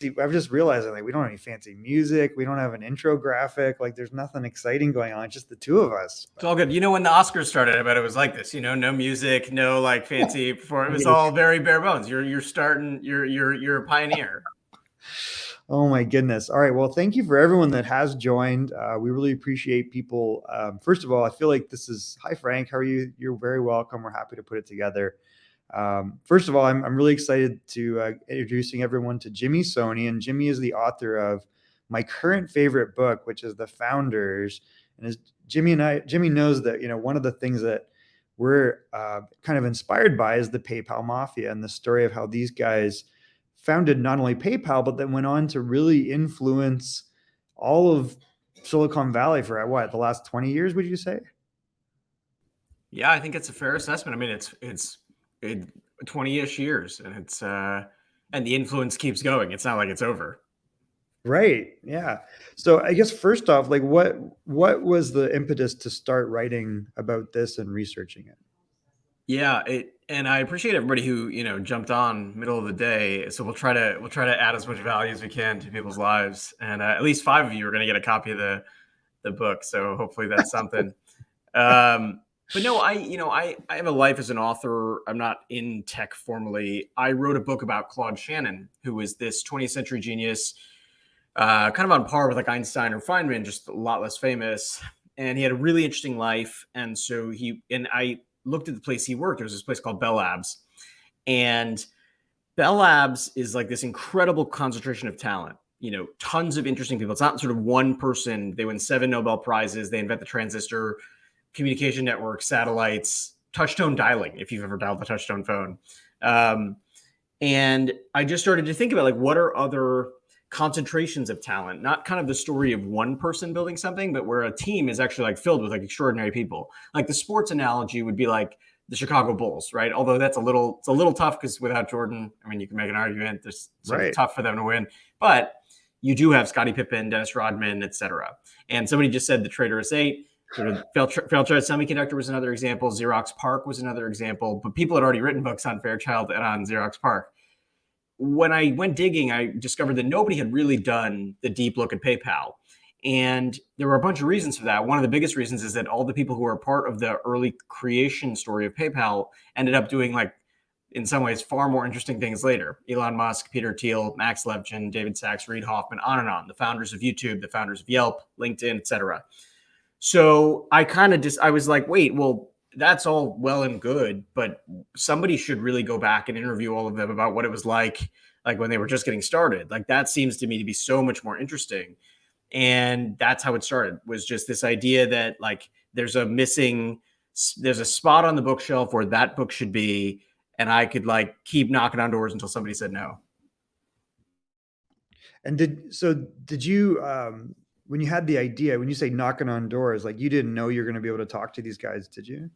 I'm just realizing like we don't have any fancy music. We don't have an intro graphic. Like there's nothing exciting going on. It's just the two of us. It's all good. You know, when the Oscars started, I bet it was like this. You know, no music, no like fancy before. It was Yeah. all very bare bones. You're starting. You're a pioneer. Oh my goodness. All right. Well, thank you for everyone that has joined. We really appreciate people. First of all, I feel like this is, hi, Frank. How are you? You're very welcome. We're happy to put it together. First of all, I'm really excited to introducing everyone to Jimmy Soni. And Jimmy is the author of my current favorite book, which is The Founders. And as Jimmy knows that, one of the things that we're kind of inspired by is the PayPal mafia and the story of how these guys founded not only PayPal, but then went on to really influence all of Silicon Valley for what, the last 20 years, would you say? Yeah, I think it's a fair assessment. I mean, it's 20-ish years, and it's and the influence keeps going. It's not like it's over. Right. Yeah. So I guess first off, like what was the impetus to start writing about this and researching it? Yeah, and I appreciate everybody who jumped on middle of the day. So we'll try to add as much value as we can to people's lives, and at least five of you are going to get a copy of the book. So hopefully that's something. But no, I have a life as an author. I'm not in tech formally. I wrote a book about Claude Shannon, who was this 20th century genius, kind of on par with like Einstein or Feynman, just a lot less famous. And he had a really interesting life. And so I looked at the place he worked. There was this place called Bell Labs. And Bell Labs is like this incredible concentration of talent. Tons of interesting people. It's not sort of one person. They win 7 Nobel Prizes. They invent the transistor, communication network, satellites, touchtone dialing, if you've ever dialed the touchtone phone. And I just started to think about like, what are other concentrations of talent, not kind of the story of one person building something, but where a team is actually like filled with like extraordinary people. Like the sports analogy would be like the Chicago Bulls, right? Although it's a little tough because without Jordan, I mean, you can make an argument. It's sort of Right. tough for them to win, but you do have Scottie Pippen, Dennis Rodman, etc. And somebody just said the Traitorous Eight. Sort of Fairchild Semiconductor was another example. Xerox PARC was another example. But people had already written books on Fairchild and on Xerox PARC. When I went digging, I discovered that nobody had really done the deep look at PayPal. And there were a bunch of reasons for that. One of the biggest reasons is that all the people who were part of the early creation story of PayPal ended up doing, like, in some ways, far more interesting things later. Elon Musk, Peter Thiel, Max Levchin, David Sachs, Reid Hoffman, on and on. The founders of YouTube, the founders of Yelp, LinkedIn, etc. So I was like, wait, well, that's all well and good, but somebody should really go back and interview all of them about what it was like when they were just getting started. Like that seems to me to be so much more interesting. And that's how it started, was just this idea that like there's a spot on the bookshelf where that book should be, and I could like keep knocking on doors until somebody said no. And did you when you had the idea, when you say knocking on doors, like you didn't know you're going to be able to talk to these guys, did you?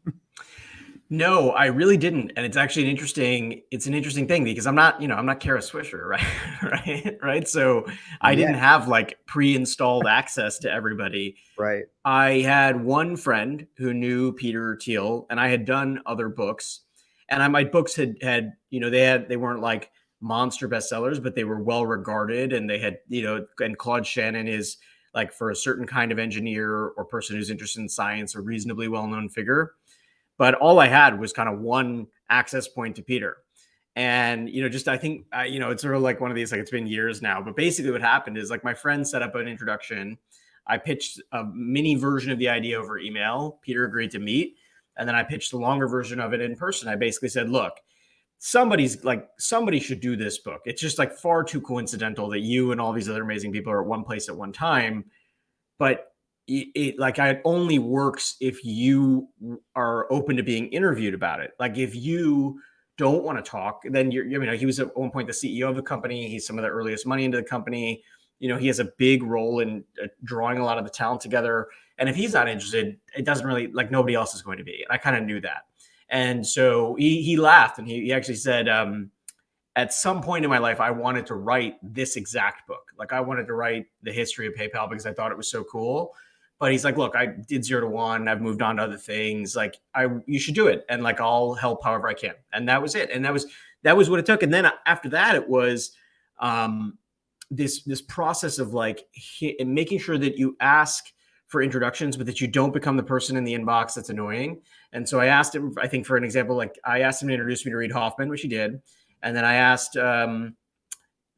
No, I really didn't, and it's actually an interesting thing because I'm not Kara Swisher, right? Right. So I Yeah. didn't have like pre-installed access to everybody. Right. I had one friend who knew Peter Thiel, and I had done other books, and my books had they weren't like monster bestsellers, but they were well regarded, and they had and Claude Shannon is like, for a certain kind of engineer or person who's interested in science, a reasonably well known figure. But all I had was kind of one access point to Peter. And, just I think, it's sort of like one of these, like it's been years now, but basically what happened is like my friend set up an introduction. I pitched a mini version of the idea over email. Peter agreed to meet. And then I pitched the longer version of it in person. I basically said, look, somebody should do this book. It's just like far too coincidental that you and all these other amazing people are at one place at one time. But it only works if you are open to being interviewed about it. Like if you don't want to talk, then he was at one point the CEO of the company. He's some of the earliest money into the company. He has a big role in drawing a lot of the talent together. And if he's not interested, it doesn't really, like, nobody else is going to be. And I kind of knew that. And so he laughed, and he actually said, at some point in my life, I wanted to write this exact book. Like I wanted to write the history of PayPal because I thought it was so cool. But he's like, look, I did 0 to 1. I've moved on to other things. Like you should do it. And like, I'll help however I can. And that was it. And that was what it took. And then after that, it was, this process of like making sure that you ask for introductions, but that you don't become the person in the inbox that's annoying. And so I asked him, I think for an example, like I asked him to introduce me to Reid Hoffman, which he did, and then I asked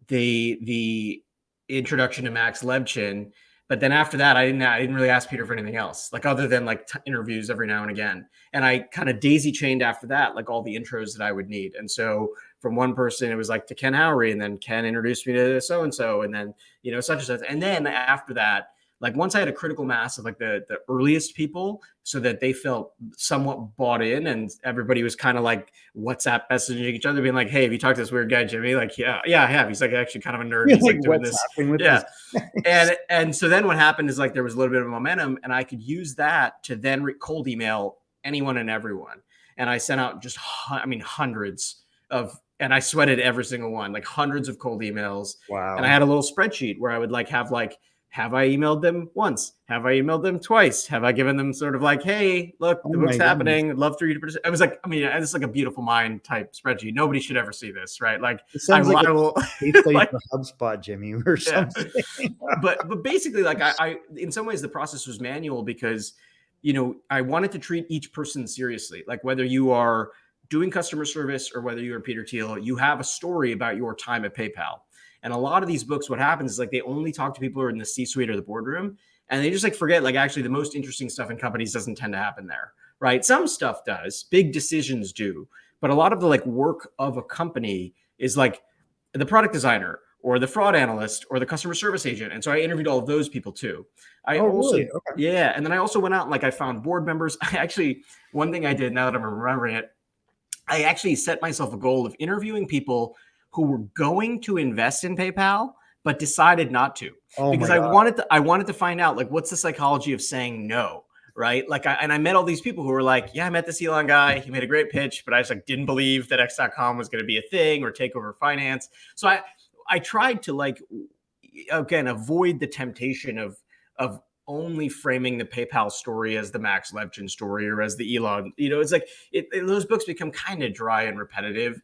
the introduction to Max Levchin. But then after that, I didn't really ask Peter for anything else, like other than like interviews every now and again. And I kind of daisy chained after that, like all the intros that I would need. And so from one person, it was like to Ken Howery, and then Ken introduced me to so and so, and then such and such. And then after that, like once I had a critical mass of like the earliest people, so that they felt somewhat bought in, and everybody was kind of like WhatsApp messaging each other, being like, "Hey, have you talked to this weird guy Jimmy?" Like, yeah, I have. He's like actually kind of a nerd. You're He's like, like doing what's this, happening with yeah. this? And so then what happened is like there was a little bit of momentum, and I could use that to then cold email anyone and everyone. And I sent out just hundreds of, and I sweated every single one, like hundreds of cold emails. And I Wow. had a little spreadsheet where I would like have like, have I emailed them once? Have I emailed them twice? Have I given them sort of like, hey, look, Oh the book's my goodness. happening. I'd love for you to participate. I was like, it's like a beautiful mind type spreadsheet. Nobody should ever see this, right? Like It I sounds will, like I a will case study like, for HubSpot, Jimmy, or yeah. something. But basically, like I in some ways the process was manual because I wanted to treat each person seriously. Like whether you are doing customer service or whether you are Peter Thiel, you have a story about your time at PayPal. And a lot of these books, what happens is like they only talk to people who are in the C-suite or the boardroom, and they just like forget like actually the most interesting stuff in companies doesn't tend to happen there, right? Some stuff does, big decisions do, but a lot of the like work of a company is like the product designer or the fraud analyst or the customer service agent. And so I interviewed all of those people too. I Oh, also, really? Okay. yeah. And then I also went out and like I found board members. I actually, one thing I did now that I'm remembering it, I actually set myself a goal of interviewing people who were going to invest in PayPal, but decided not to, Oh because my God. I wanted to find out like, what's the psychology of saying no? Right. Like, I met all these people who were like, yeah, I met this Elon guy. He made a great pitch, but I just like didn't believe that X.com was going to be a thing or take over finance. So I tried to like, again, avoid the temptation of only framing the PayPal story as the Max Levchin story or as the Elon. It's like those books become kind of dry and repetitive.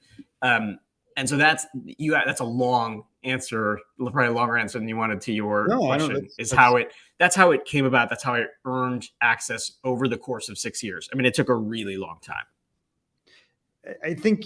And so that's a long answer, probably a longer answer than you wanted to your No, I don't. question. That's how it came about. That's how I earned access over the course of 6 years. I mean, it took a really long time. I think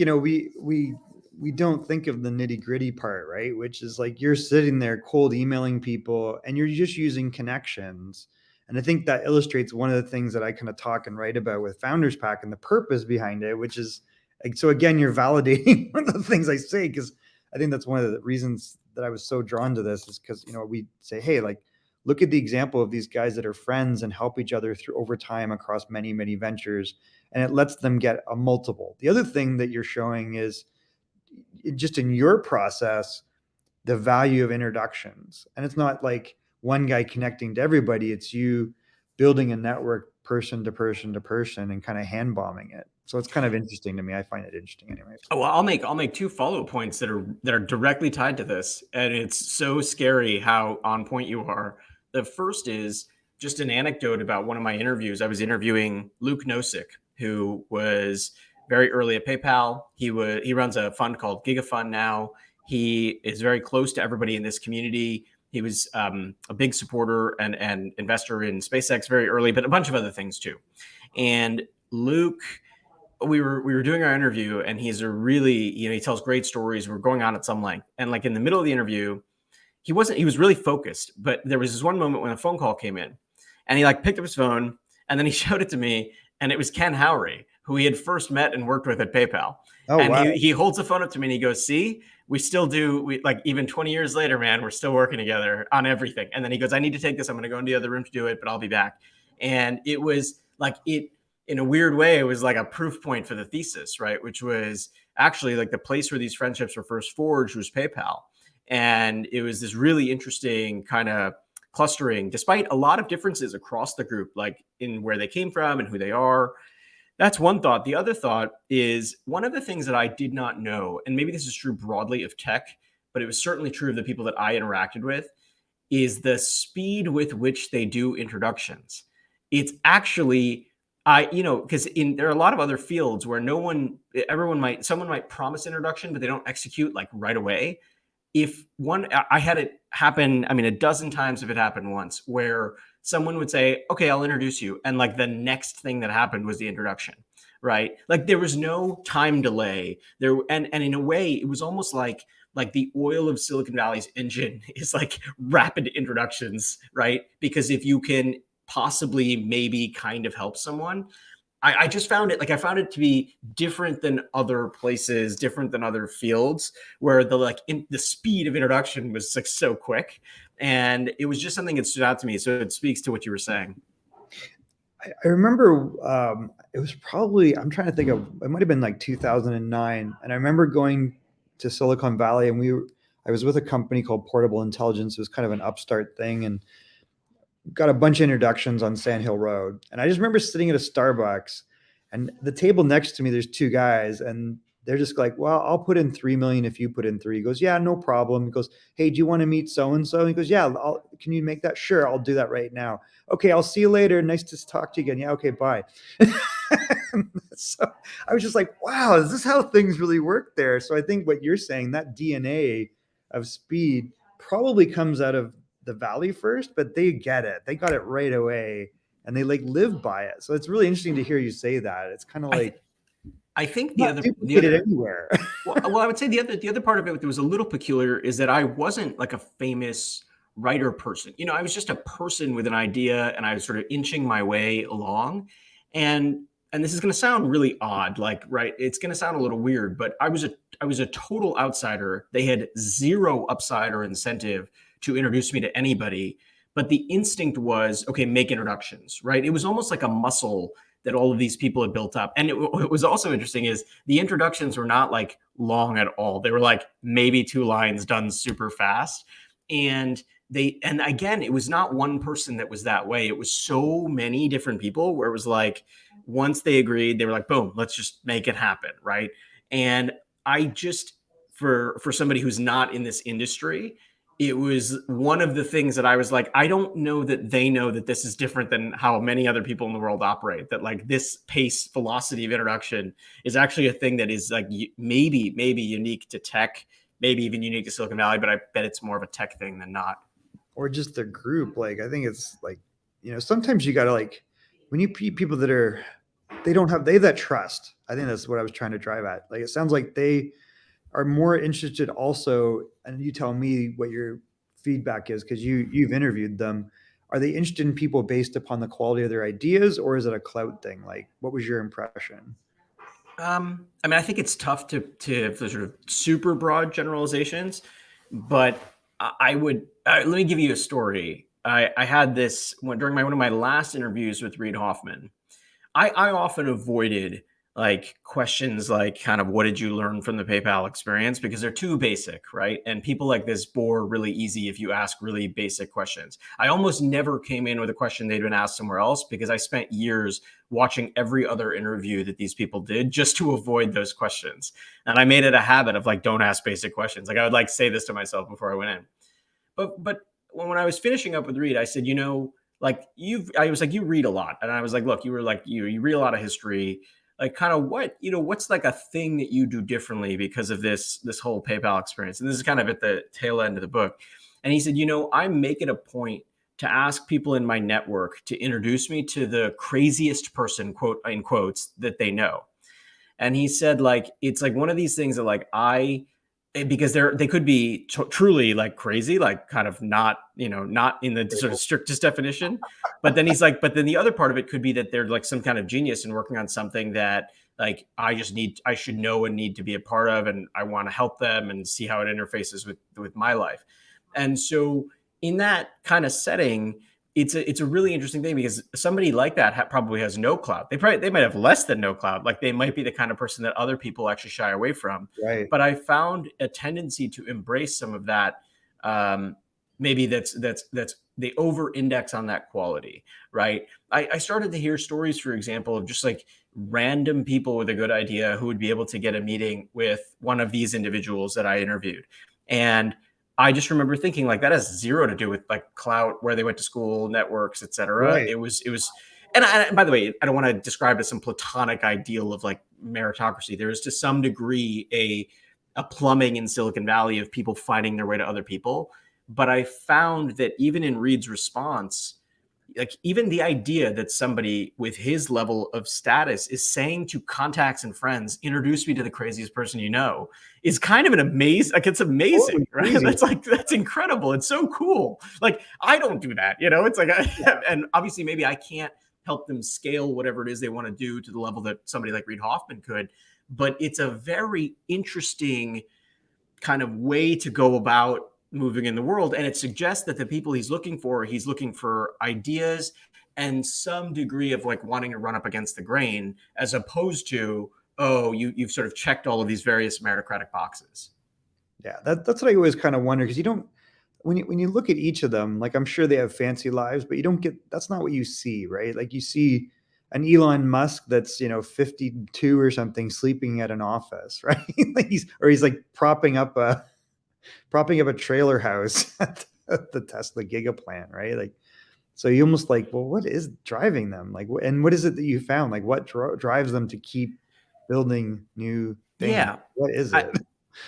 we don't think of the nitty gritty part, right? Which is like you're sitting there cold emailing people, and you're just using connections. And I think that illustrates one of the things that I kind of talk and write about with Founders Pack and the purpose behind it, which is like, so again, you're validating one of the things I say, because I think that's one of the reasons that I was so drawn to this, is because we say, hey, like, look at the example of these guys that are friends and help each other through over time across many, many ventures, and it lets them get a multiple. The other thing that you're showing is just in your process, the value of introductions. And it's not like one guy connecting to everybody, it's you building a network person to person to person and kind of hand bombing it. So it's kind of interesting to me. I find it interesting anyways. Oh, well, I'll make two follow points that are directly tied to this, and it's so scary how on point you are. The first is just an anecdote about one of my interviews. I was interviewing Luke Nosek, who was very early at PayPal. He runs a fund called GigaFund now. He is very close to everybody in this community. He was a big supporter and investor in SpaceX very early, but a bunch of other things too. And Luke, we were doing our interview, and he's a really, he tells great stories. We're going on at some length, and like in the middle of the interview, he was really focused, but there was this one moment when a phone call came in, and he like picked up his phone, and then he showed it to me, and it was Ken Howery, who he had first met and worked with at PayPal. Oh, And wow. he holds the phone up to me and he goes, see, we still do, we like, even 20 years later, man, we're still working together on everything. And then he goes, I need to take this. I'm going to go into the other room to do it, but I'll be back. And it was like, in a weird way, it was like a proof point for the thesis, right? Which was actually like the place where these friendships were first forged was PayPal. And it was this really interesting kind of clustering, despite a lot of differences across the group, like in where they came from and who they are. That's one thought. The other thought is one of the things that I did not know, and maybe this is true broadly of tech, but it was certainly true of the people that I interacted with, is the speed with which they do introductions. It's actually, because there are a lot of other fields where someone might promise introduction, but they don't execute like right away. if one, I had it happen, I mean, a dozen times if it happened once, where someone would say, okay, I'll introduce you. And like the next thing that happened was the introduction, right? Like there was no time delay there. And in a way, it was almost like the oil of Silicon Valley's engine is like rapid introductions, right? Because if you can possibly maybe kind of help someone, I just found it, like I found it to be different than other places, different than other fields, where the speed of introduction was like so quick, and it was just something that stood out to me. So it speaks to what you were saying. I remember it was probably, I'm trying to think of, it might have been like 2009. And I remember going to Silicon Valley, and I was with a company called Portable Intelligence. It was kind of an upstart thing. And got a bunch of introductions on Sand Hill Road. And I just remember sitting at a Starbucks, and the table next to me, there's two guys, and they're just like, well, I'll put in 3 million if you put in three. He goes, yeah, no problem. He goes, hey, do you want to meet so-and-so? He goes, yeah, can you make that? Sure. I'll do that right now. Okay. I'll see you later. Nice to talk to you again. Yeah. Okay. Bye. So I was just like, wow, is this how things really work there? So I think what you're saying, that DNA of speed probably comes out of the valley first, but they get it. They got it right away, and they like live by it. So it's really interesting to hear you say that. It's kind of I th- like I think not the duplicated other anywhere. well, I would say the other part of it that was a little peculiar is that I wasn't like a famous writer person. You know, I was just a person with an idea, and I was sort of inching my way along. And this is going to sound really odd, like right, it's going to sound a little weird, but I was a total outsider. They had zero upside or incentive to introduce me to anybody, but the instinct was, okay, make introductions, right? It was almost like a muscle that all of these people had built up. And what was also interesting is the introductions were not like long at all. They were like maybe 2 lines done super fast. And again, it was not one person that was that way. It was so many different people where it was like, once they agreed, they were like, boom, let's just make it happen. Right. And I just, for somebody who's not in this industry, it was one of the things that I was like, I don't know that they know that this is different than how many other people in the world operate. That like this pace velocity of introduction is actually a thing that is like maybe unique to tech, maybe even unique to Silicon Valley, but I bet it's more of a tech thing than not. Or just the group. Like I think it's like, sometimes you gotta like when you meet people that are they have that trust. I think that's what I was trying to drive at. Like it sounds like they are more interested also, and you tell me what your feedback is because you've interviewed them. Are they interested in people based upon the quality of their ideas, or is it a clout thing? Like, what was your impression? I mean, I think it's tough to for sort of super broad generalizations, but I would let me give you a story. I had this during one of my last interviews with Reid Hoffman. I often avoided like questions like kind of what did you learn from the PayPal experience because they're too basic, right? And people like this bore really easy if you ask really basic questions. I almost never came in with a question they'd been asked somewhere else because I spent years watching every other interview that these people did just to avoid those questions. And I made it a habit of like don't ask basic questions. Like I would like say this to myself before I went in. But when I was finishing up with Reid, I said, like I was like, you read a lot. And I was like, look, you were like, you read a lot of history. Like kind of what's like a thing that you do differently because of this whole PayPal experience? And this is kind of at the tail end of the book. And he said, I make it a point to ask people in my network to introduce me to the craziest person, quote in quotes, that they know. And he said like it's like one of these things that like because they could be truly like crazy, like kind of not not in the sort of strictest definition, but then he's like, but then the other part of it could be that they're like some kind of genius and working on something that like I should know and need to be a part of, and I want to help them and see how it interfaces with my life. And so in that kind of setting, it's a really interesting thing because somebody like that probably has no cloud. They might have less than no cloud. Like they might be the kind of person that other people actually shy away from. Right. But I found a tendency to embrace some of that. Maybe that's they over index on that quality, right? I started to hear stories, for example, of just like random people with a good idea who would be able to get a meeting with one of these individuals that I interviewed, and I just remember thinking like that has zero to do with like clout, where they went to school, networks, et cetera. Right. It was, and by the way, I don't want to describe it as some platonic ideal of like meritocracy. There is to some degree a plumbing in Silicon Valley of people finding their way to other people. But I found that even in Reed's response, like even the idea that somebody with his level of status is saying to contacts and friends, introduce me to the craziest person you know, is kind of an amazing, like it's amazing, Totally right? crazy. That's incredible. It's so cool. Like I don't do that, it's like and obviously maybe I can't help them scale whatever it is they want to do to the level that somebody like Reid Hoffman could, but it's a very interesting kind of way to go about moving in the world. And it suggests that the people he's looking for ideas and some degree of like wanting to run up against the grain, as opposed to, oh, you've sort of checked all of these various meritocratic boxes. Yeah, that's what I always kind of wonder, because you don't, when you look at each of them, like I'm sure they have fancy lives, but you don't get, that's not what you see, right? Like you see an Elon Musk that's 52 or something sleeping at an office, right? Like he's like propping up a trailer house at the Tesla Giga plant, right? Like, so you almost like, well, what is driving them? Like, and what is it that you found? Like, what drives them to keep building new things? Yeah. What is I, it?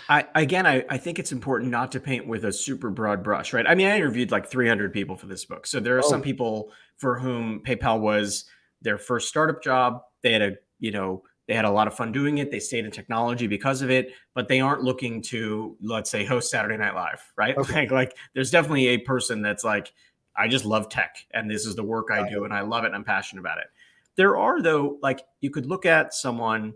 I think it's important not to paint with a super broad brush, right? I mean, I interviewed like 300 people for this book. So there are some Oh, people for whom PayPal was their first startup job. They had they had a lot of fun doing it. They stayed in technology because of it, but they aren't looking to, let's say, host Saturday Night Live, right? okay. Like there's definitely a person that's like, I just love tech and this is the work I Got do it. and I love it and I'm passionate about it. There are though, like you could look at someone,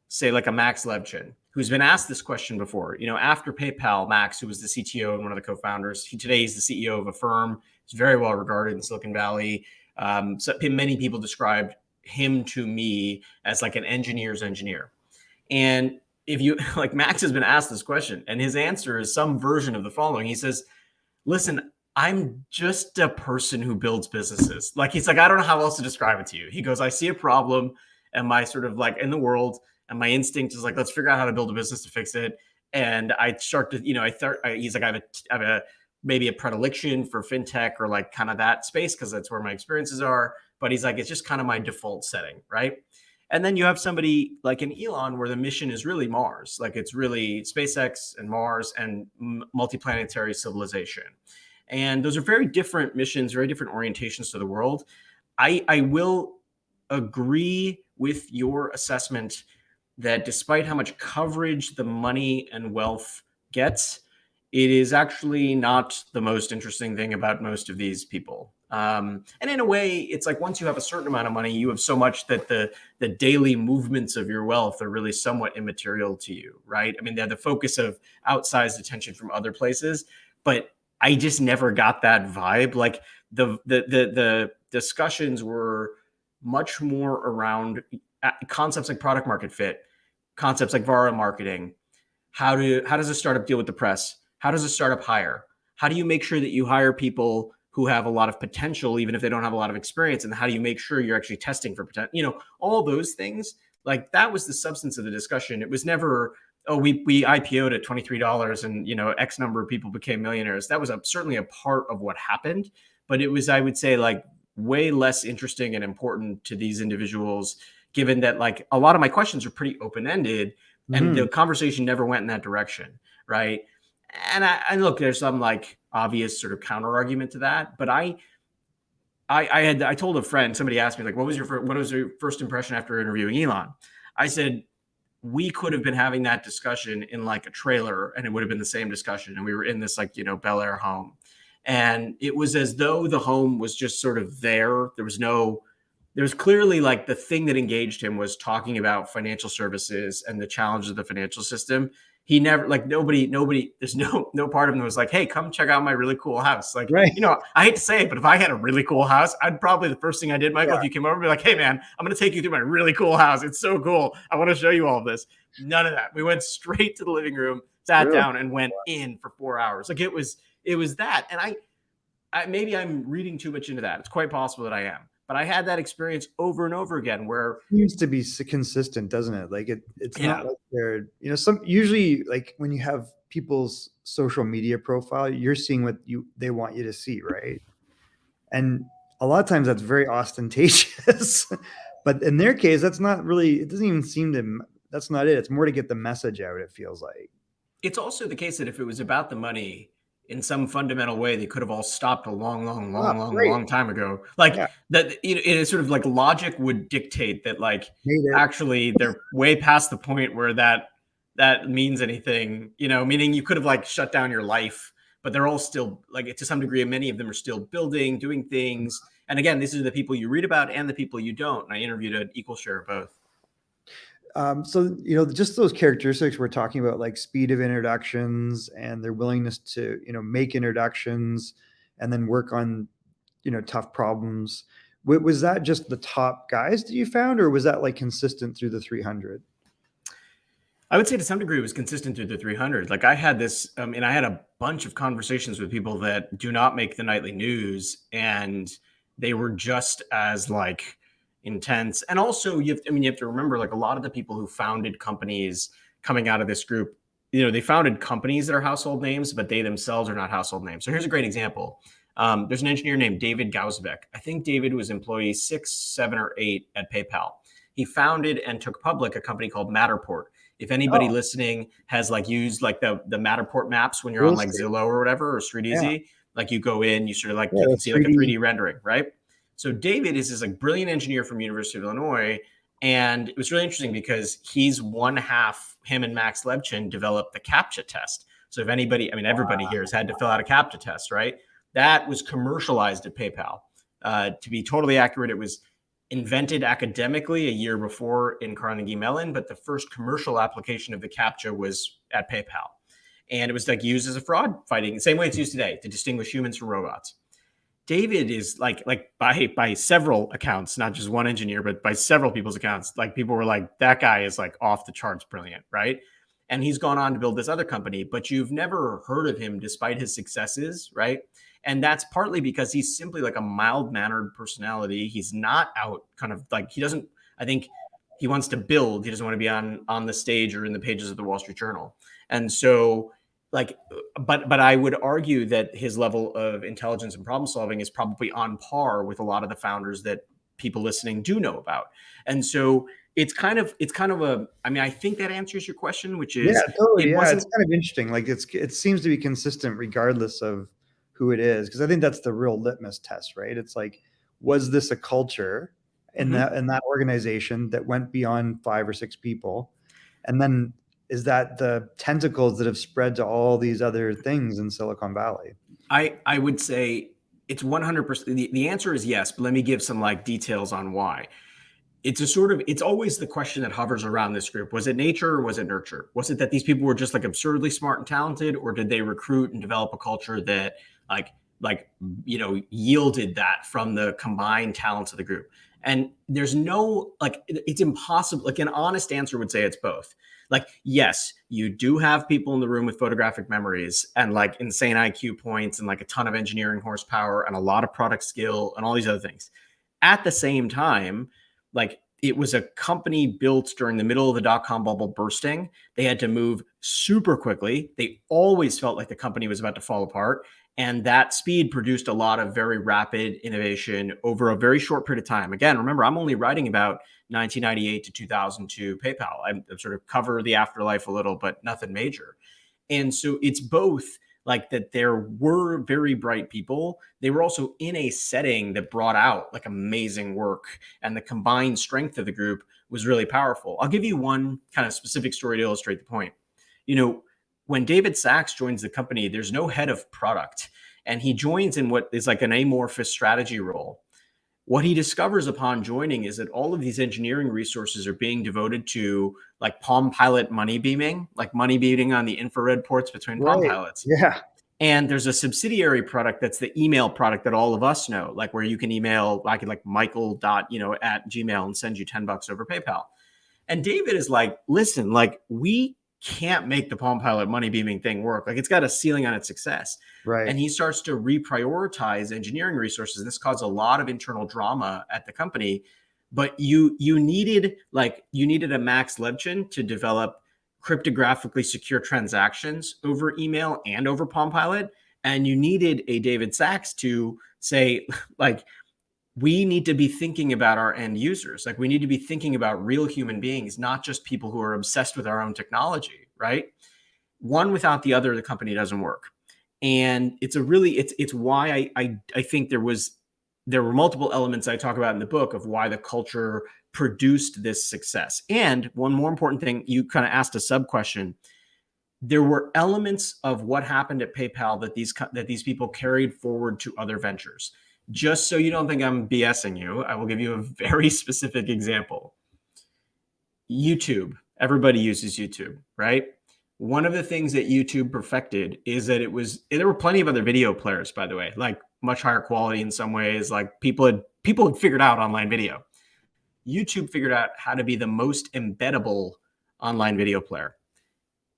say like a Max Levchin, who's been asked this question before. After PayPal, Max, who was the CTO and one of the co-founders, today he's the CEO of a firm. He's very well regarded in Silicon Valley. So many people described him to me as like an engineer's engineer. And if you like, Max has been asked this question, and his answer is some version of the following. He says, listen, I'm just a person who builds businesses. Like he's like, I don't know how else to describe it to you. He goes, I see a problem and my sort of like in the world, and my instinct is like, let's figure out how to build a business to fix it. And I start to, he's like, I have a maybe a predilection for fintech or like kind of that space because that's where my experiences are. But he's like, it's just kind of my default setting, right? And then you have somebody like an Elon where the mission is really Mars, like it's really SpaceX and Mars and multiplanetary civilization. And those are very different missions, very different orientations to the world. I will agree with your assessment that despite how much coverage the money and wealth gets, it is actually not the most interesting thing about most of these people. And in a way, it's like once you have a certain amount of money, you have so much that the daily movements of your wealth are really somewhat immaterial to you, right? I mean, they're the focus of outsized attention from other places, but I just never got that vibe. Like the discussions were much more around concepts like product market fit, concepts like viral marketing. How does a startup deal with the press? How does a startup hire? How do you make sure that you hire people who have a lot of potential, even if they don't have a lot of experience? And how do you make sure you're actually testing for potential? All those things. Like that was the substance of the discussion. It was never, oh, we IPO'd at $23 and X number of people became millionaires. That was certainly a part of what happened, but it was, I would say, like way less interesting and important to these individuals, given that like a lot of my questions are pretty open ended and the Mhm. conversation never went in that direction, right? And look, there's some like obvious sort of counter argument to that, but I told a friend, somebody asked me like, what was your first impression after interviewing Elon? I said, we could have been having that discussion in like a trailer and it would have been the same discussion. And we were in this like, Bel Air home. And it was as though the home was just sort of there. There was clearly like the thing that engaged him was talking about financial services and the challenges of the financial system. He never like nobody, there's no part of him that was like, hey, come check out my really cool house. Like, Right. I hate to say it, but if I had a really cool house, I'd probably the first thing I did, Michael, Yeah. if you came over and be like, hey man, I'm gonna take you through my really cool house. It's so cool. I want to show you all of this. None of that. We went straight to the living room, sat Really? down, and went in for 4 hours. Like it was that. And I maybe I'm reading too much into that. It's quite possible that I am. But I had that experience over and over again where, Seems to be consistent, doesn't it? Like it's not yeah, like they're, some usually like when you have people's social media profile, you're seeing what they want you to see, right? And a lot of times that's very ostentatious. But in their case, that's not really, it doesn't even seem to, that's not it. It's more to get the message out, it feels like. It's also the case that if it was about the money in some fundamental way, they could have all stopped a long, long, Ah, long, long, great. long time ago. Like Yeah, that, it is sort of like logic would dictate that, like, made it. actually they're way past the point where that means anything, meaning you could have like shut down your life, but they're all still like, to some degree, many of them are still building, doing things. And again, these are the people you read about and the people you don't. And I interviewed an equal share of both. So just those characteristics we're talking about, like speed of introductions and their willingness to make introductions and then work on tough problems. Was that just the top guys that you found, or was that like consistent through the 300? I would say to some degree it was consistent through the 300. Like I had this, and I had a bunch of conversations with people that do not make the nightly news, and they were just as like intense. And also, you have to remember, like a lot of the people who founded companies coming out of this group, they founded companies that are household names, but they themselves are not household names. So here's a great example. There's an engineer named David Gausbeck. I think David was employee 6, 7, or 8 at PayPal. He founded and took public a company called Matterport. If anybody Oh, listening has like used like the Matterport maps when you're real on like estate. Zillow or whatever, or Yeah, StreetEasy, like you go in, you sort of like, yeah, you can the see like a 3D. 3D rendering, right? So David is this like brilliant engineer from University of Illinois. And it was really interesting because he's one half, him and Max Levchin developed the CAPTCHA test. So if anybody, everybody here has had to fill out a CAPTCHA test, right? That was commercialized at PayPal. To be totally accurate, it was invented academically a year before in Carnegie Mellon, but the first commercial application of the CAPTCHA was at PayPal. And it was like used as a fraud fighting, same way it's used today to distinguish humans from robots. David is like by several accounts, not just one engineer, but by several people's accounts, like people were like, that guy is like off the charts brilliant, right? And he's gone on to build this other company, but you've never heard of him despite his successes, right? And that's partly because he's simply like a mild mannered personality. He's not out kind of like, he doesn't, I think he wants to build. He doesn't want to be on the stage or in the pages of the Wall Street Journal. And so like, but I would argue that his level of intelligence and problem solving is probably on par with a lot of the founders that people listening do know about. And so it's kind of a, I think that answers your question, which Yeah, is totally. it Yeah, it's wasn't. kind of interesting. Like it seems to be consistent regardless of who it is, because I think that's the real litmus test, right? It's like, was this a culture in Mhm. that organization that went beyond 5 or 6 people, and then is that the tentacles that have spread to all these other things in Silicon Valley? I would say it's 100%. The answer is yes, but let me give some like details on why. It's always the question that hovers around this group. Was it nature or was it nurture? Was it that these people were just like absurdly smart and talented, or did they recruit and develop a culture that like like yielded that from the combined talents of the group? And there's no like, it's impossible. Like an honest answer would say it's both. Like, yes, you do have people in the room with photographic memories and like insane IQ points and like a ton of engineering horsepower and a lot of product skill and all these other things. At the same time, like it was a company built during the middle of the dot-com bubble bursting. They had to move super quickly. They always felt like the company was about to fall apart. And that speed produced a lot of very rapid innovation over a very short period of time. Again, remember, I'm only writing about 1998 to 2002 PayPal. I sort of cover the afterlife a little, but nothing major. And so it's both like that there were very bright people. They were also in a setting that brought out like amazing work, and the combined strength of the group was really powerful. I'll give you one kind of specific story to illustrate the point. You know, when David Sachs joins the company, there's no head of product, and he joins in what is like an amorphous strategy role. What he discovers upon joining is that all of these engineering resources are being devoted to like Palm Pilot money beaming, like money beaming on the infrared ports between Palm Right. Pilots. Yeah. And there's a subsidiary product that's the email product that all of us know, like where you can email like Michael dot, at Gmail and send you $10 over PayPal. And David is like, listen, like we can't make the Palm Pilot money beaming thing work. Like it's got a ceiling on its success. Right. And he starts to reprioritize engineering resources. This caused a lot of internal drama at the company. But you needed a Max Levchin to develop cryptographically secure transactions over email and over Palm Pilot. And you needed a David Sachs to say, like, we need to be thinking about our end users. Like we need to be thinking about real human beings, not just people who are obsessed with our own technology, right? one without the other, the company doesn't work. And it's why I think there were multiple elements I talk about in the book of why the culture produced this success. And one more important thing, you kind of asked a sub question. There were elements of what happened at PayPal that these people carried forward to other ventures. Just so you don't think I'm BSing you, I will give you a very specific example. YouTube. Everybody uses YouTube, right? One of the things that YouTube perfected is that there were plenty of other video players, by the way, like much higher quality in some ways. Like people had figured out online video. YouTube figured out how to be the most embeddable online video player.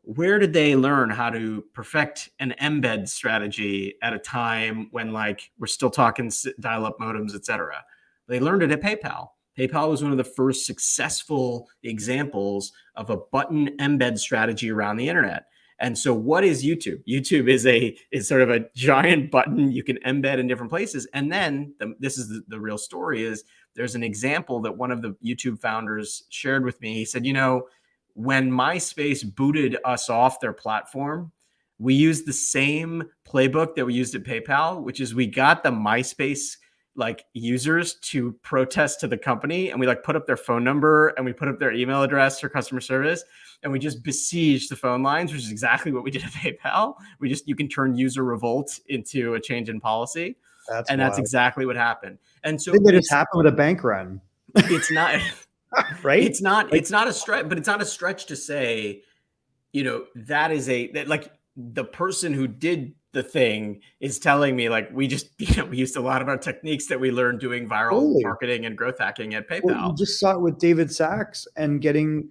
Where did they learn how to perfect an embed strategy at a time when like we're still talking dial-up modems, et cetera? They learned it at PayPal. PayPal was one of the first successful examples of a button embed strategy around the internet. And so what is YouTube? YouTube is sort of a giant button you can embed in different places. And then this is the real story is there's an example that one of the YouTube founders shared with me. He said, when MySpace booted us off their platform, we used the same playbook that we used at PayPal, which is we got the MySpace like users to protest to the company, and we like put up their phone number and we put up their email address for customer service, and we just besieged the phone lines, which is exactly what we did at PayPal. You can turn user revolt into a change in policy, That's and that's wild. exactly what happened. And I so think that just happened with a bank run, it's not right? Like, it's not a stretch, but it's not a stretch to say, that like the person who did the thing is telling me like we just we used a lot of our techniques that we learned doing viral totally. marketing and growth hacking at Well, you PayPal. just saw it with David Sachs and getting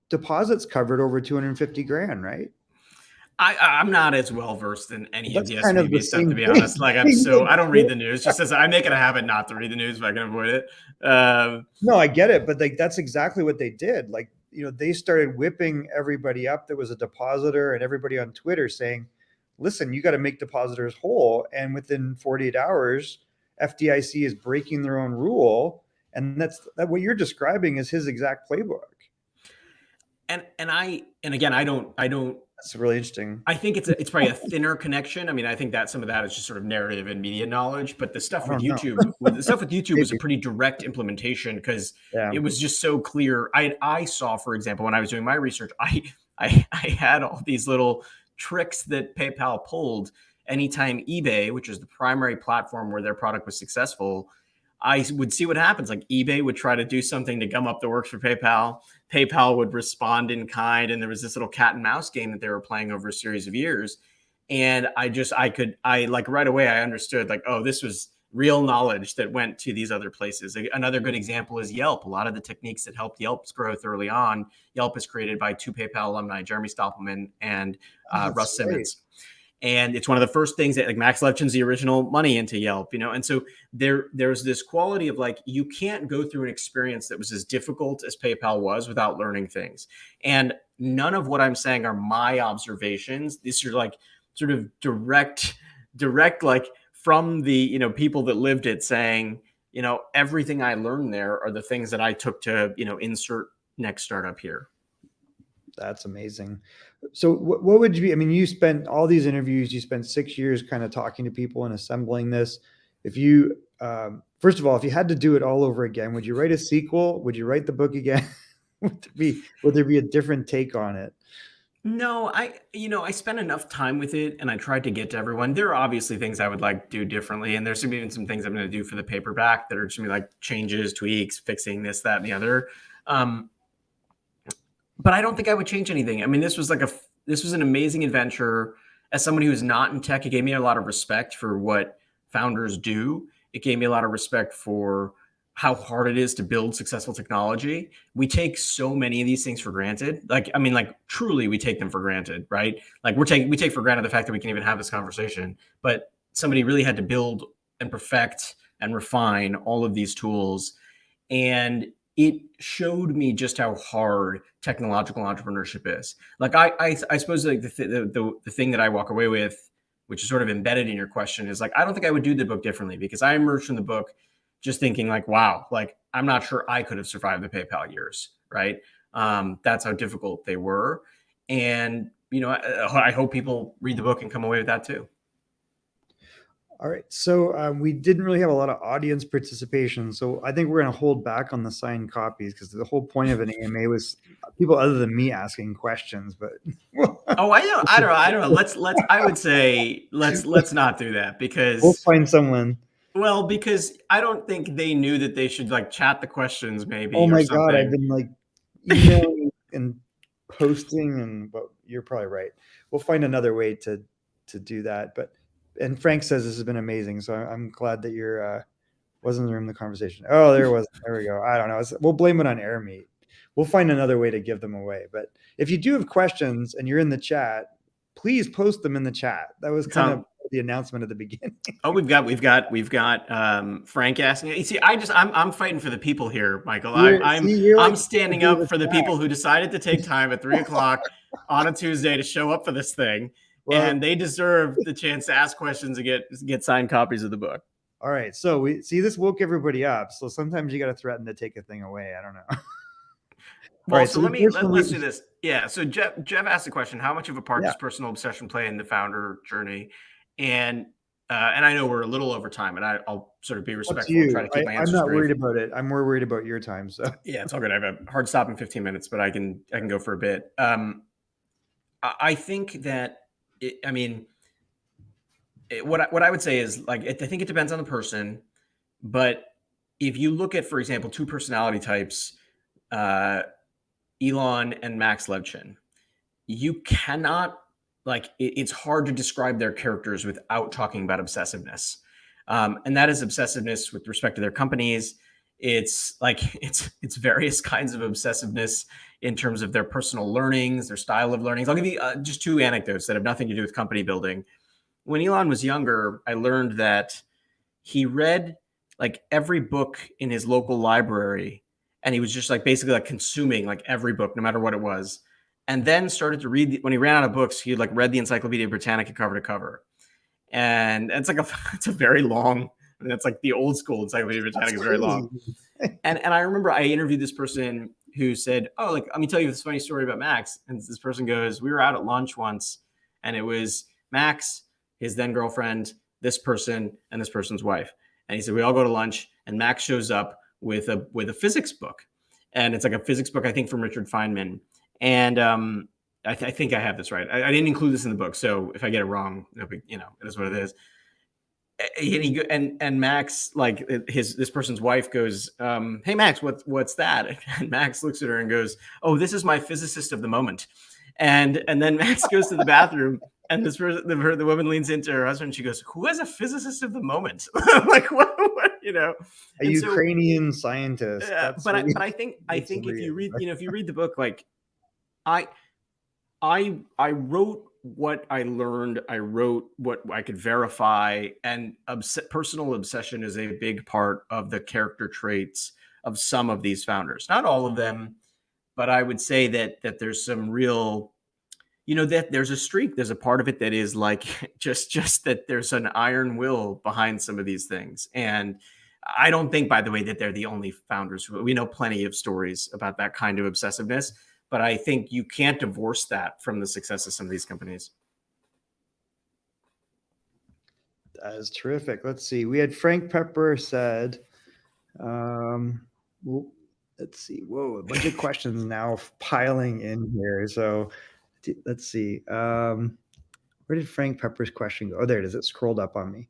deposits covered over 250 grand, right? I'm not as well versed in Well, any of that's the kind of the SVB stuff, to same be thing. honest. Like I don't read the news. Just as I make it a habit not to read the news if I can avoid it. No, I get it, but like that's exactly what they did. Like, they started whipping everybody up that was a depositor and everybody on Twitter saying, "Listen, you got to make depositors whole." And within 48 hours, FDIC is breaking their own rule, and what you're describing is his exact playbook. And again, I don't That's really interesting. I think it's probably a thinner connection. I mean, I think that some of that is just sort of narrative and media knowledge, but I don't know. The stuff with YouTube was a Maybe. pretty direct implementation because Yeah. it was just so clear. I saw, for example, when I was doing my research, I had all these little tricks that PayPal pulled anytime eBay, which is the primary platform where their product was successful. I would see what happens. Like eBay would try to do something to gum up the works for PayPal. PayPal would respond in kind. And there was this little cat and mouse game that they were playing over a series of years. And I like right away, I understood like, oh, this was real knowledge that went to these other places. Another good example is Yelp. A lot of the techniques that helped Yelp's growth early on, Yelp is created by two PayPal alumni, Jeremy Stoppelman and Oh, that's Russ great. Simmons. And it's one of the first things that like Max Levchin's the original money into Yelp, and so there's this quality of like you can't go through an experience that was as difficult as PayPal was without learning things. And none of what I'm saying are my observations. These are like sort of direct like from the people that lived it saying, everything I learned there are the things that I took to insert next startup here. That's amazing. So what would you be? I mean, you spent all these interviews, you spent 6 years kind of talking to people and assembling this. If you, first of all, if you had to do it all over again, would you write a sequel? Would you write the book again? Would there be a different take on it? No, I spent enough time with it and I tried to get to everyone. There are obviously things I would like do differently. And there's even some things I'm going to do for the paperback that are just going to be like changes, tweaks, fixing this, that, and the other. Um, but I don't think I would change anything. I mean, this was an amazing adventure. As somebody who's not in tech, it gave me a lot of respect for what founders do. It gave me a lot of respect for how hard it is to build successful technology. We take so many of these things for granted. Like, I mean, like truly we take them for granted, right? Like we take for granted the fact that we can even have this conversation, but somebody really had to build and perfect and refine all of these tools. And it showed me just how hard technological entrepreneurship is. Like I suppose like the thing that I walk away with, which is sort of embedded in your question, is like I don't think I would do the book differently because I emerged from the book just thinking like, wow, like I'm not sure I could have survived the PayPal years, right? That's how difficult they were. And I hope people read the book and come away with that too. All right. So we didn't really have a lot of audience participation. So I think we're going to hold back on the signed copies because the whole point of an AMA was people other than me asking questions. But Oh, I don't know. Let's. I would say let's not do that we'll because, find someone. well, because I don't think they knew that they should like chat the questions Oh maybe or my God. I've something. been like emailing and posting, but you're probably right. We'll find another way to do that. But and Frank says this has been amazing. So I'm glad that you're wasn't in the room in the conversation. Oh, there was. There we go. I don't know. We'll blame it on air meat. We'll find another way to give them away. But if you do have questions and you're in the chat, please post them in the chat. That was kind of Tom, the announcement at the beginning. oh, we've got Frank asking. You see, I'm fighting for the people here, Michael. I'm You're I'm see, you're I'm like standing David up for the Stack. people who decided to take time at 3 o'clock on a Tuesday to show up for this thing, Well, and they deserve the chance to ask questions and get signed copies of the book. all right. So we see this woke everybody up. So sometimes you got to threaten to take a thing away. I don't know. All Well, right. so So the first one let's do we this. Yeah. So Jeff asked a question: how much of a part yeah, does personal obsession play in the founder journey? And and I know we're a little over time, and I'll sort of be up to respectful and try you. to keep my I'm answers not brief. worried about it. I'm more worried about your time. So Yeah, it's all good. I have a hard stop in 15 minutes, but I can go for a bit. I think that I mean what I would say is like I think it depends on the person, but if you look at, for example, two personality types, uh, Elon and Max Levchin, you cannot it's hard to describe their characters without talking about obsessiveness, and that is obsessiveness with respect to their companies. It's like it's various kinds of obsessiveness in terms of their personal learnings, their style of learnings. I'll give you just two anecdotes that have nothing to do with company building. When Elon was younger, I learned that he read like every book in his local library, and he was just like basically like consuming like every book no matter what it was, and then started to read when he ran out of books, he like read the Encyclopedia Britannica cover to cover. And it's like it's a very long, I mean, that's like the old school Encyclopedia that's Britannica is very long. crazy. And I remember I interviewed this person who said, "Oh, like let me tell you this funny story about Max." And this person goes, "We were out at lunch once, and it was Max, his then girlfriend, this person, and this person's wife." And he said, "We all go to lunch, and Max shows up with a physics book, and it's like a physics book, I think, from Richard Feynman." And I think I have this right. I didn't include this in the book, so if I get it wrong, it is what it is. And Max, like this person's wife goes, "Hey Max, what's that?" And Max looks at her and goes, "Oh, this is my physicist of the moment." And then Max goes to the bathroom, and the woman leans into her husband. And she goes, "Who has a physicist of the moment?" Like what? A And so, Ukrainian scientist. That's but really I that's think if real. if you read the book, like I I wrote what I learned. I wrote what I could verify, and personal obsession is a big part of the character traits of some of these founders. Not all of them, but I would say that there's some real, that there's a streak. There's a part of it that is like just that there's an iron will behind some of these things. And I don't think, by the way, that they're the only founders. We know plenty of stories about that kind of obsessiveness, but I think you can't divorce that from the success of some of these companies. That is terrific. Let's see. We had Frank Pepper said, um, well, let's see. Whoa, a bunch of questions now piling in here. So let's see. Where did Frank Pepper's question go? Oh, there it is. It scrolled up on me.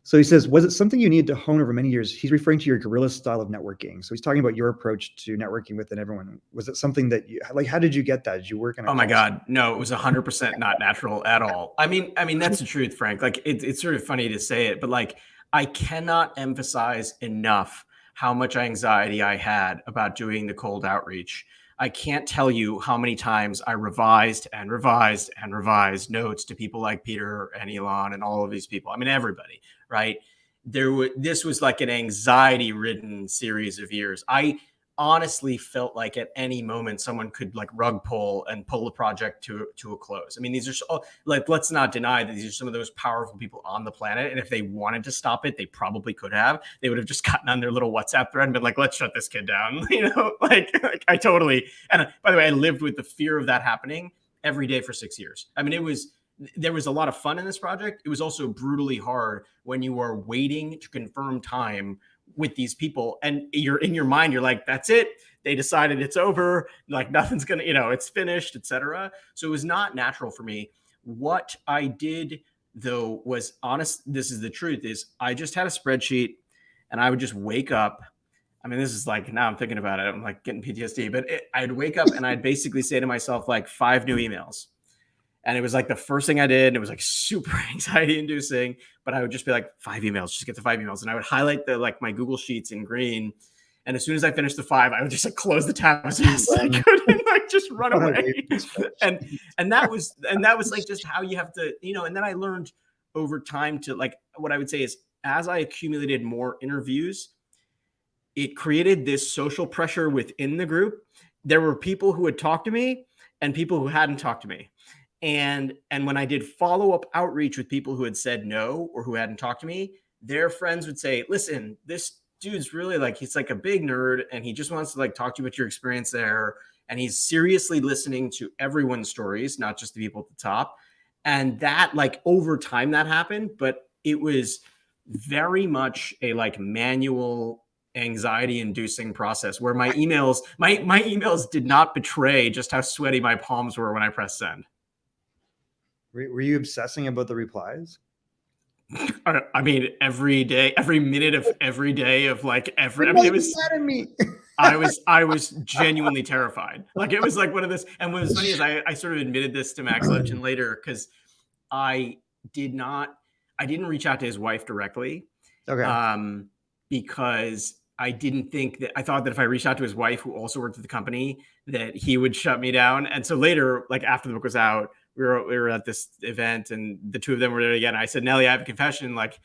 So he says, was it something you needed to hone over many years? He's referring to your guerrilla style of networking. So he's talking about your approach to networking within everyone. Was it something that you like? How did you get that? Did you work in a Oh my call center? God, no! It was 100% not natural at all. I mean that's the truth, Frank. Like it's sort of funny to say it, but like I cannot emphasize enough how much anxiety I had about doing the cold outreach. I can't tell you how many times I revised and revised and revised notes to people like Peter and Elon and all of these people. I mean, everybody, right? This was like an anxiety-ridden series of years. I honestly felt like at any moment someone could like rug pull and pull the project to a close. I mean, these are like, let's not deny that these are some of the most powerful people on the planet, and if they wanted to stop it, they probably could have. They would have just gotten on their little WhatsApp thread and been like, "Let's shut this kid down." Like I totally. And by the way, I lived with the fear of that happening every day for 6 years. I mean, there was a lot of fun in this project. It was also brutally hard when you are waiting to confirm time with these people, and you're in your mind, you're like, that's it. They decided it's over. Like nothing's gonna, it's finished, etc. So it was not natural for me. What I did though was honest. This is the truth: is I just had a spreadsheet, and I would just wake up. I mean, this is like now I'm thinking about it, I'm like getting PTSD. But I'd wake up and I'd basically say to myself like 5 new emails, and it was like the first thing I did. And it was like super anxiety inducing, but I would just be like 5 emails, just get to 5 emails. And I would highlight like my Google Sheets in green. And as soon as I finished the 5, I would just like close the tab as fast as I could and like just run away. and that was like just how you have to, and then I learned over time to like, what I would say is as I accumulated more interviews, it created this social pressure within the group. There were people who had talked to me and people who hadn't talked to me. And when I did follow-up outreach with people who had said no or who hadn't talked to me, their friends would say, listen, this dude's really like, he's like a big nerd and he just wants to like talk to you about your experience there. And he's seriously listening to everyone's stories, not just the people at the top. And that like over time that happened, but it was very much a like manual anxiety inducing process where my emails did not betray just how sweaty my palms were when I pressed send. Were you obsessing about the replies? I mean, every day, every minute of every day of like every. I mean, it was mad at me. I was genuinely terrified. Like it was like one of this. And what was funny is I sort of admitted this to Max Levchin later because I didn't reach out to his wife directly. Okay. Because I didn't think that I thought that if I reached out to his wife, who also worked at the company, that he would shut me down. And so later, like after the book was out, we were at this event and the two of them were there again. I said, Nelly, I have a confession. Like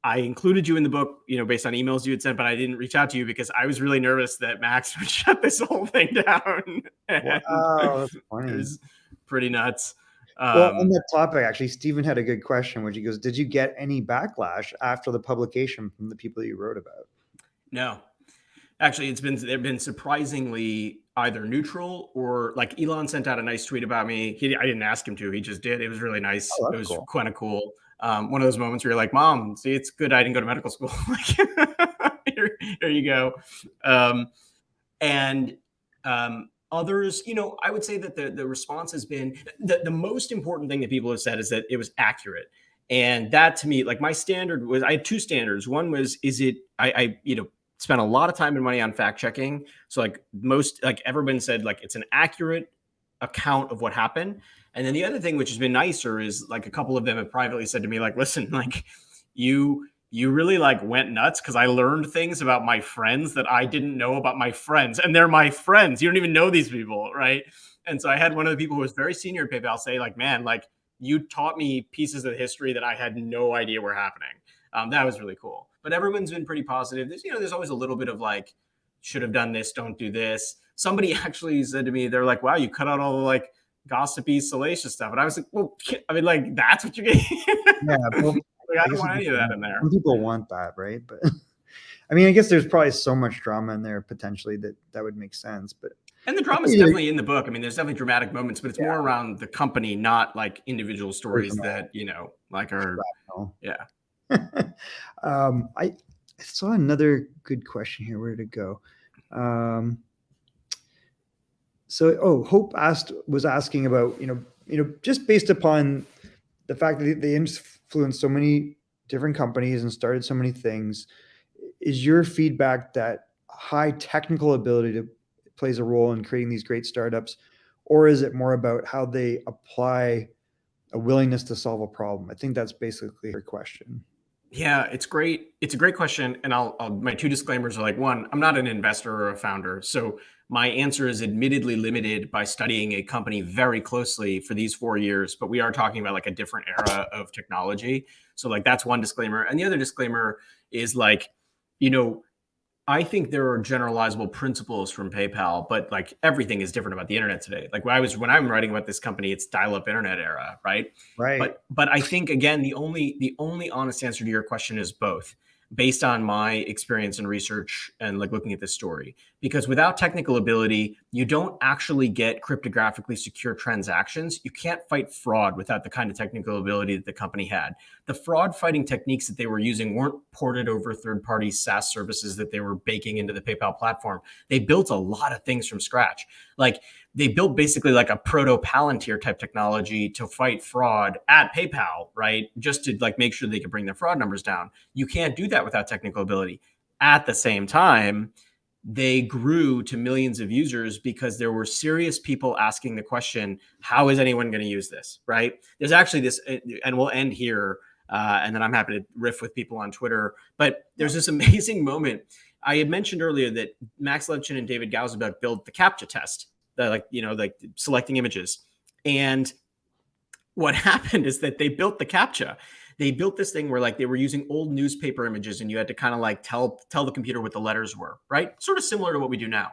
I included you in the book, based on emails you had sent, but I didn't reach out to you because I was really nervous that Max would shut this whole thing down. Wow, that's funny. It was pretty nuts. Well, on that topic, actually, Stephen had a good question, which he goes, did you get any backlash after the publication from the people that you wrote about? No. Actually, they've been surprisingly either neutral or like Elon sent out a nice tweet about me. I didn't ask him to, he just did. It was really nice. Oh, it was cool. Kind of cool. One of those moments where you're like, Mom, see, it's good I didn't go to medical school. Like, here you go. Others, I would say that the response has been the most important thing that people have said is that it was accurate. And that to me, like my standard was, I had two standards. One was, I spent a lot of time and money on fact checking. So like everyone said, like it's an accurate account of what happened. And then the other thing, which has been nicer, is like a couple of them have privately said to me, like, listen, like you really like went nuts because I learned things about my friends that I didn't know about my friends, and they're my friends. You don't even know these people, right? And so I had one of the people who was very senior at PayPal say, like, man, like you taught me pieces of history that I had no idea were happening. That was really cool. But everyone's been pretty positive. There's always a little bit of like, should have done this, don't do this. Somebody actually said to me, they're like, wow, you cut out all the like gossipy, salacious stuff. And I was like, well, I mean, like that's what you get. Yeah, well, like, I don't want any of that in there. Some people want that, right? But I mean, I guess there's probably so much drama in there potentially that would make sense. But and the drama is definitely in the book. I mean, there's definitely dramatic moments, but it's more around the company, not like individual stories that like are yeah. I saw another good question here. Where did it go? Hope was asking about just based upon the fact that they influenced so many different companies and started so many things. Is your feedback that high technical ability plays a role in creating these great startups, or is it more about how they apply a willingness to solve a problem? I think that's basically her question. Yeah, it's great. It's a great question. And my two disclaimers are like, one, I'm not an investor or a founder. So my answer is admittedly limited by studying a company very closely for these 4 years, but we are talking about like a different era of technology. So like, that's one disclaimer. And the other disclaimer is like, I think there are generalizable principles from PayPal, but like everything is different about the internet today. Like when I'm writing about this company, it's dial-up internet era, right? Right. But I think again, the only honest answer to your question is both. based on my experience and research and like looking at this story. Because without technical ability, you don't actually get cryptographically secure transactions. You can't fight fraud without the kind of technical ability that the company had. The fraud fighting techniques that they were using weren't ported over third-party SaaS services that they were baking into the PayPal platform. They built a lot of things from scratch. Like they built basically like a proto Palantir type technology to fight fraud at PayPal, right? Just to like make sure they could bring their fraud numbers down. You can't do that without technical ability. At the same time, they grew to millions of users because there were serious people asking the question, how is anyone going to use this, right? There's actually this, and we'll end here, and then I'm happy to riff with people on Twitter, but there's this amazing moment. I had mentioned earlier that Max Levchin and David Gausebach built the CAPTCHA test, like selecting images. And what happened is that they built the CAPTCHA. They built this thing where like they were using old newspaper images and you had to kind of like tell the computer what the letters were, right? Sort of similar to what we do now.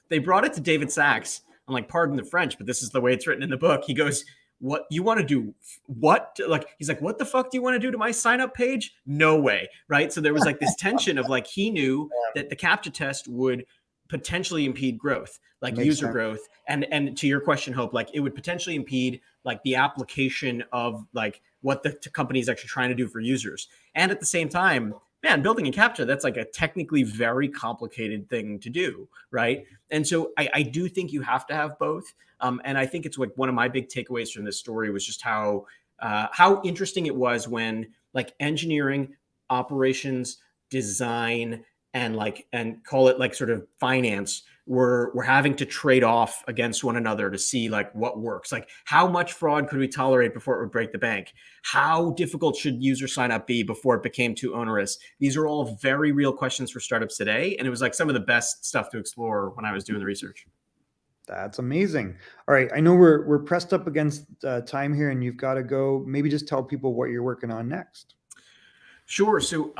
They brought it to David Sachs. I'm like, pardon the French, but this is the way it's written in the book. He goes, what you want to do? What? Like, he's like, what the fuck do you want to do to my sign up page? No way. Right. So there was like this tension of like, he knew that the CAPTCHA test would potentially impede growth, like user growth. And to your question, Hope, like it would potentially impede like the application of like what the company is actually trying to do for users. And at the same time, man, building a CAPTCHA, that's like a technically very complicated thing to do, right? And so I do think you have to have both. And I think it's like one of my big takeaways from this story was just how interesting it was when like engineering, operations, design, and call it like sort of finance we're having to trade off against one another to see like what works. Like how much fraud could we tolerate before it would break the bank? How difficult should user sign up be before it became too onerous? These are all very real questions for startups today. And it was like some of the best stuff to explore when I was doing the research. That's amazing. All right. I know we're pressed up against time here and you've got to go. Maybe just tell people what you're working on next. Sure. So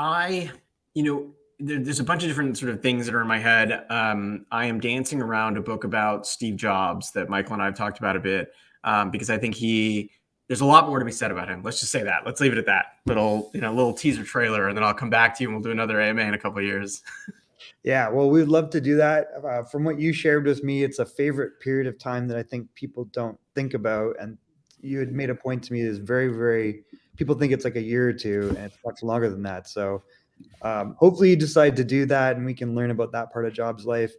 there's a bunch of different sort of things that are in my head. I am dancing around a book about Steve Jobs that Michael and I have talked about a bit because I think there's a lot more to be said about him. Let's just say that. Let's leave it at that. Little teaser trailer, and then I'll come back to you and we'll do another AMA in a couple of years. Yeah, well, we'd love to do that. From what you shared with me, it's a favorite period of time that I think people don't think about. And you had made a point to me is very, very, people think it's like a year or two, and it's much longer than that. So hopefully you decide to do that and we can learn about that part of Jobs' life.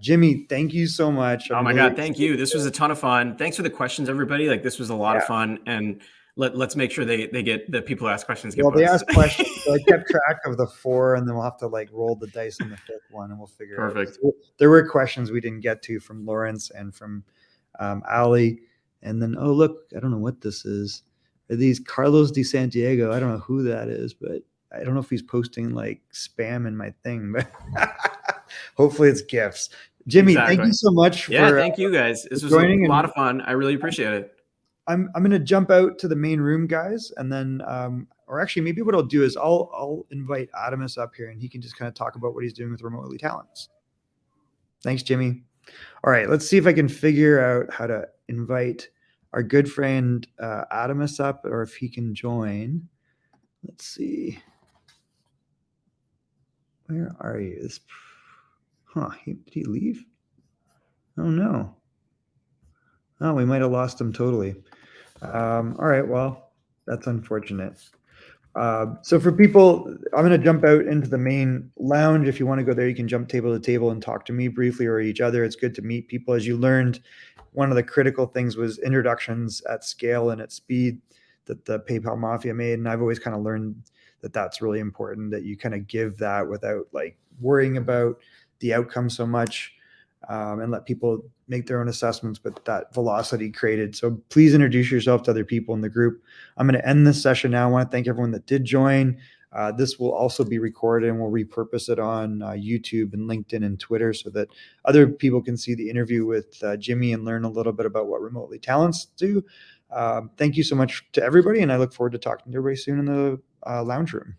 Jimmy, thank you so much. Oh my God, thank you. This was a ton of fun. Thanks for the questions, everybody. Like this was a lot of fun. And let's make sure they get the people who ask questions get they asked questions. So I kept track of the 4, and then we'll have to like roll the dice on the 5th one, and we'll figure it out. Perfect. There were questions we didn't get to from Lawrence and from Ali. And then, oh, look, I don't know what this is. Are these Carlos de Santiago? I don't know who that is, but I don't know if he's posting like spam in my thing, but hopefully it's gifts. Jimmy, Thank you so much. Thank you guys. This was a lot of fun. I really appreciate it. I'm going to jump out to the main room, guys, and then, or actually, maybe what I'll do is I'll invite Adamus up here, and he can just kind of talk about what he's doing with Remotely Talents. Thanks, Jimmy. All right, let's see if I can figure out how to invite our good friend Adamus up, or if he can join. Let's see. Where are you? Did he leave? Oh no. Oh, we might have lost him totally. All right, well, that's unfortunate. So for people, I'm going to jump out into the main lounge. If you want to go there, you can jump table to table and talk to me briefly or each other. It's good to meet people. As you learned, one of the critical things was introductions at scale and at speed that the PayPal Mafia made. And I've always kind of learned that that's really important, that you kind of give that without like worrying about the outcome so much, and let people make their own assessments, but that velocity created. So please introduce yourself to other people in the group. I'm going to end this session now. I want to thank everyone that did join. This will also be recorded and we'll repurpose it on YouTube and LinkedIn and Twitter so that other people can see the interview with Jimmy and learn a little bit about what Remotely Talents do. Thank you so much to everybody, and I look forward to talking to everybody soon in the lounge room.